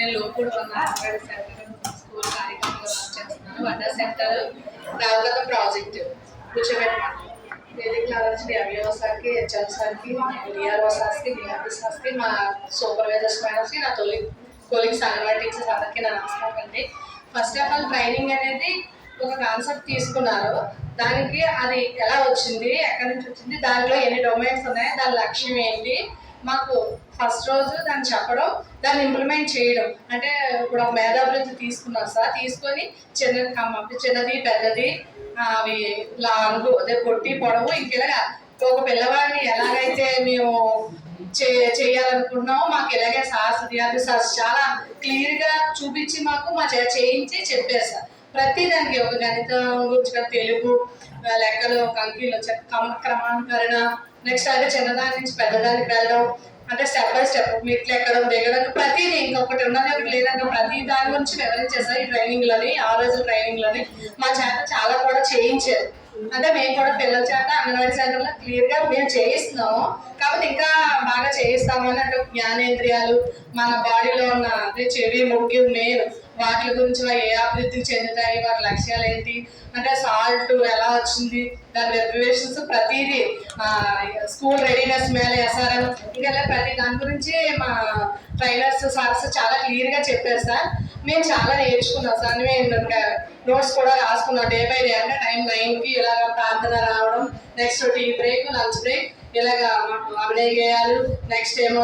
నేను లోపూడి ఉన్న anganwadi centre school కార్యక్రమంలో వర్క్ చేస్తున్నాను. వడ్డా సెంటర్ రావుగత ప్రాజెక్ట్ కూర్చోబెట్టమండి. వేదిక లాంటి అవియో సార్కి, హెచ్ఎం సార్కి, డిఆర్ఓ సార్కి, డిఆర్పి సార్కి, మా సూపర్వైజర్స్ మేడమ్స్కి, నా కొలీగ్స్ అంగన్వాడీ టీచర్స్ అందరికీ నా నమస్కారం అండి. ఫస్ట్ ఆఫ్ ఆల్ ట్రైనింగ్ అనేది ఒక కాన్సెప్ట్ తీసుకున్నారు. దానికి అది ఎలా వచ్చింది, ఎక్కడి నుంచి వచ్చింది, దాంట్లో ఎన్ని డొమైన్స్ ఉన్నాయి, దాని లక్ష్యం ఏంటి, మాకు ఫస్ట్ రోజు దాన్ని చెప్పడం, దాన్ని ఇంప్లిమెంట్ చేయడం. అంటే ఇప్పుడు ఒక మేధాభివృద్ధి తీసుకున్నారు సార్. తీసుకొని చిన్నది పెద్దది అవి లాంగు అదే పొట్టి పొడవు ఇంకెలాగా ఒక పిల్లవాడిని ఎలాగైతే మేము చేయాలనుకున్నామో మాకు ఇలాగే సార్స్ డిఆర్పి సార్స్ చాలా క్లియర్గా చూపించి మాకు చేయించి చెప్పారు సార్. ప్రతి దానికి ఒక గణితం గురించి, తెలుగు, లెక్కలు, అంకీలు, క్రమానుకరణ, నెక్స్ట్ అదే చిన్నదాని నుంచి పెద్దదానికి వెళ్ళడం, అంటే స్టెప్ బై స్టెప్ మెట్లు ఎక్కడం, దిగడం, ప్రతిదీ ఇంకొకటి ఉన్నది లేదంటే ప్రతి దాని గురించి వివరించేసారు ఈ ట్రైనింగ్లోని. ఆ రోజు ట్రైనింగ్లోని మా చేత చాలా కూడా చేయించారు. అంటే మేము కూడా పిల్లల చేత అంగన్వాడీ సెంటర్లో క్లియర్గా మేము చేయిస్తున్నాము. కాబట్టి ఇంకా బాగా చేయిస్తాము అని అంటే జ్ఞానేంద్రియాలు, మన బాడీలో ఉన్న అంటే చెవి, ముక్కు, మెయిన్ వాటి గురించి ఏ అభివృద్ధికి చెందుతాయి, వాటి లక్ష్యాలు ఏంటి, అంటే సాల్ట్ ఎలా వచ్చింది, దాని డెరివేషన్స్ ప్రతిదీ, స్కూల్ రెడీనెస్ మీద ఎస్ఆర్ఎం ఇంకా ప్రతి దాని గురించి మా ట్రైనర్స్ సార్స్ చాలా క్లియర్గా చెప్పారు సార్. మేము చాలా నేర్చుకున్నాం సార్. మేము నోట్స్ కూడా రాసుకున్నాం డే బై డే. అంటే టైం 9కి ఇలాగ ప్రార్థన రావడం, next tea break, lunch break, ఇలాగ మాకు అభినయాలు, నెక్స్ట్ ఏమో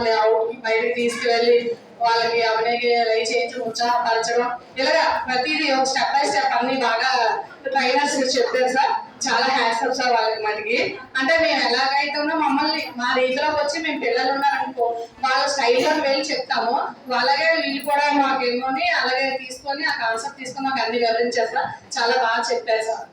బయటకు తీసుకువెళ్ళి వాళ్ళకి అభినయాలు చేయించి ఉత్సాహపరచడం, ఇలాగా ప్రతిదీ ఒక స్టెప్ బై స్టెప్ అన్ని బాగా ట్రైనర్స్ చెప్పారు సార్. చాలా హ్యాట్స్ సార్ వాళ్ళకి. మనకి అంటే మేము ఎలాగైతే ఉన్నా మమ్మల్ని మా రీతిలోకి వచ్చి మేము పిల్లలు ఉన్నారనుకో వాళ్ళ స్టైల్లో వెళ్ళి చెప్తాము. అలాగే వీళ్ళు కూడా మాకేమోని అలాగే తీసుకొని ఆ కాన్సెప్ట్ తీసుకొని మాకు అన్ని వివరించారు సార్. చాలా బాగా చెప్పారు సార్.